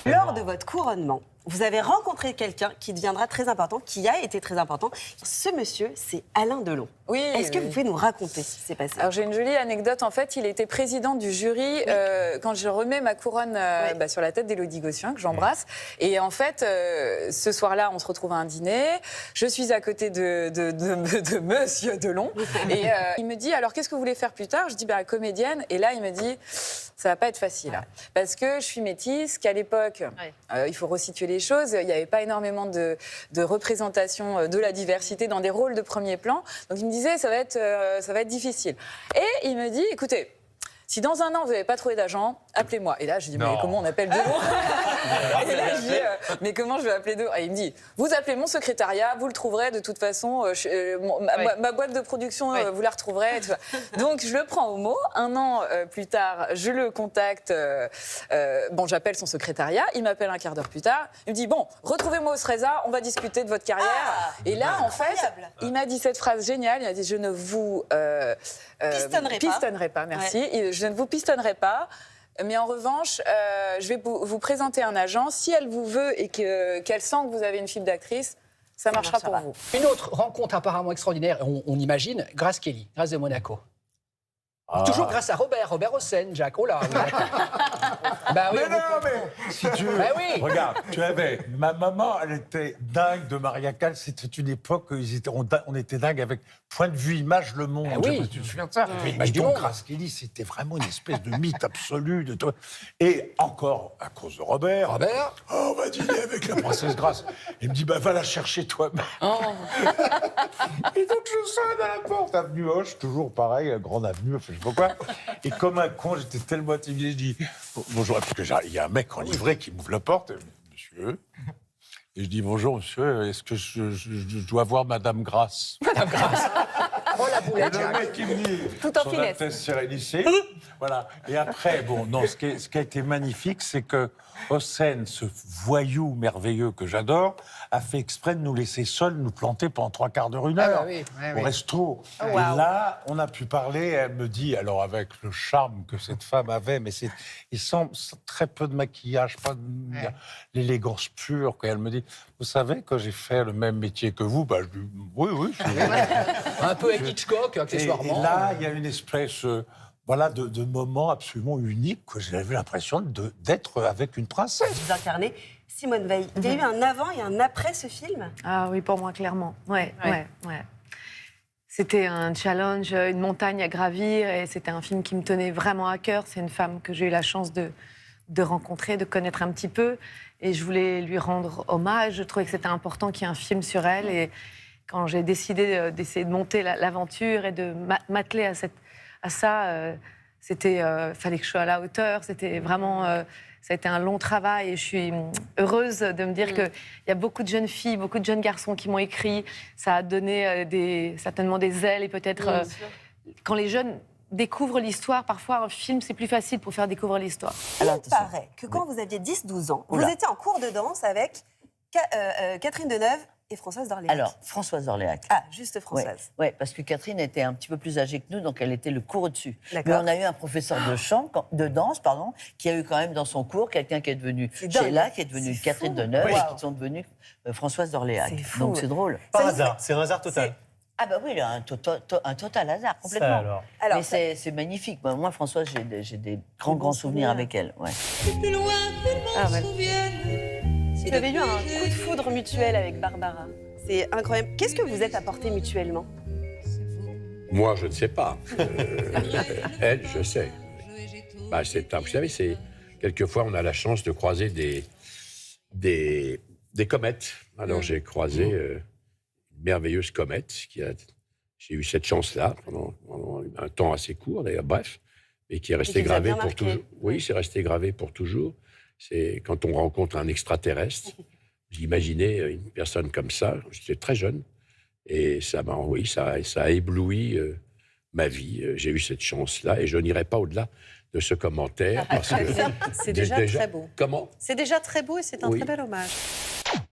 Lors de votre couronnement, vous avez rencontré quelqu'un qui deviendra très important, qui a été très important. Ce monsieur, c'est Alain Delon. Oui. Est-ce que vous pouvez nous raconter ce qui s'est passé? Alors j'ai une jolie anecdote. En fait, il était président du jury quand je remets ma couronne sur la tête d'Élodie Gossuin, que j'embrasse. Et en fait, ce soir-là, on se retrouve à un dîner. Je suis à côté de Monsieur Delon. Et il me dit, alors qu'est-ce que vous voulez faire plus tard? Je dis, comédienne. Et là, il me dit, ça va pas être facile. Parce que je suis métisse, qu'à l'époque, il faut resituer les choses. Il n'y avait pas énormément de représentation de la diversité dans des rôles de premier plan. Donc il me disait, ça va être difficile. Et il me dit, écoutez, si dans un an, vous n'avez pas trouvé d'agent, appelez-moi. Et là, je dis, mais comment on appelle Delon? Et là, je dis, mais comment je vais appeler Delon? Et il me dit, vous appelez mon secrétariat, vous le trouverez de toute façon. Ma boîte de production, vous la retrouverez. Et tout ça. Donc, je le prends au mot. Un an plus tard, je le contacte. J'appelle son secrétariat. Il m'appelle un quart d'heure plus tard. Il me dit, bon, retrouvez-moi au Sreza, on va discuter de votre carrière. Et là, en fait, il m'a dit cette phrase géniale. Il a dit, je ne vous pistonnerai pas, merci. Ouais. Je ne vous pistonnerai pas. Mais en revanche, je vais vous présenter un agent. Si elle vous veut et qu'elle sent que vous avez une fibre d'actrice, ça marchera pour vous. Une autre rencontre apparemment extraordinaire, on imagine, Grace Kelly, Grace de Monaco. Toujours grâce à Robert Hossein, Jacques. Oh là. Si tu veux, regarde, tu avais ma maman, elle était dingue de Maria Callas. C'était une époque où on était dingue avec point de vue image Le Monde. Je sais pas si tu te souviens de ça. Et donc Grace Kelly, c'était vraiment une espèce de mythe absolu de toi. Et encore à cause de Robert, on va dîner avec la princesse Grace. Il me dit, va la chercher toi-même. Et donc je sonne à la porte, avenue Hoche, toujours pareil, grande avenue, enfin, je sais pas quoi. Et comme un con, j'étais tellement intimidé, je dis bonjour, parce qu'il y a un mec en livrée qui m'ouvre la porte, monsieur. Et je dis bonjour, monsieur, est-ce que je dois voir Madame Grasse? Madame Grasse. Oh la boulette. Et le mec qui me dit tout en son finesse. Altesse Sérénissime. Voilà. Et après, ce qui a été magnifique, c'est que Hossein, ce voyou merveilleux que j'adore, a fait exprès de nous laisser seuls, nous planter pendant 3/4 d'heure, 1 heure, au resto. Et là, on a pu parler. Elle me dit, alors avec le charme que cette femme avait, mais il semble très peu de maquillage, pas l'élégance pure. Elle me dit, vous savez que j'ai fait le même métier que vous? Je dis, oui. Un peu avec Hitchcock, accessoirement. Et là, il y a une espèce de moment absolument unique que j'avais l'impression d'être avec une princesse. Vous incarnez Simone Veil. Il y a eu un avant et un après ce film? Ah oui, pour moi, clairement. Ouais. C'était un challenge, une montagne à gravir, et c'était un film qui me tenait vraiment à cœur. C'est une femme que j'ai eu la chance de rencontrer, de connaître un petit peu, et je voulais lui rendre hommage. Je trouvais que c'était important qu'il y ait un film sur elle, et quand j'ai décidé d'essayer de monter l'aventure et de m'atteler à ça, fallait que je sois à la hauteur. C'était vraiment, ça a été un long travail, et je suis heureuse de me dire qu'il y a beaucoup de jeunes filles, beaucoup de jeunes garçons qui m'ont écrit. Ça a donné certainement des ailes, et peut-être quand les jeunes découvrent l'histoire, parfois un film c'est plus facile pour faire découvrir l'histoire. Alors, il paraît que quand vous aviez 10-12 ans, vous étiez en cours de danse avec Catherine Deneuve et Françoise d'Orléac. Alors, Françoise d'Orléac. Ah, juste Françoise. Oui, parce que Catherine était un petit peu plus âgée que nous, donc elle était le cours au-dessus. D'accord. Mais on a eu un professeur de danse, qui a eu quand même dans son cours quelqu'un qui est devenu Sheila, qui est devenu Catherine Deneuve, et qui sont devenus Françoise d'Orléac. C'est fou. Donc c'est drôle. Par hasard, c'est un hasard total. Ah bah oui, là, un total hasard, complètement. Alors. Mais c'est magnifique. Moi, Françoise, j'ai des grands souvenirs avec elle. Ouais. Plus loin que ouais. m'en souvienne. Vous avez eu un coup de foudre mutuel avec Barbara. C'est incroyable. Qu'est-ce que vous êtes apporté mutuellement? Moi, je ne sais pas. Elle, je sais. Vous savez, quelquefois, on a la chance de croiser des comètes. Alors, j'ai croisé une merveilleuse comète. J'ai eu cette chance-là pendant un temps assez court, d'ailleurs, bref, et qui est resté gravé pour toujours. Oui, c'est resté gravé pour toujours. C'est quand on rencontre un extraterrestre. J'imaginais une personne comme ça. J'étais très jeune. Et ça a ébloui ma vie. J'ai eu cette chance-là. Et je n'irai pas au-delà de ce commentaire. Parce que c'est déjà très beau. Comment? C'est déjà très beau et c'est un très bel hommage.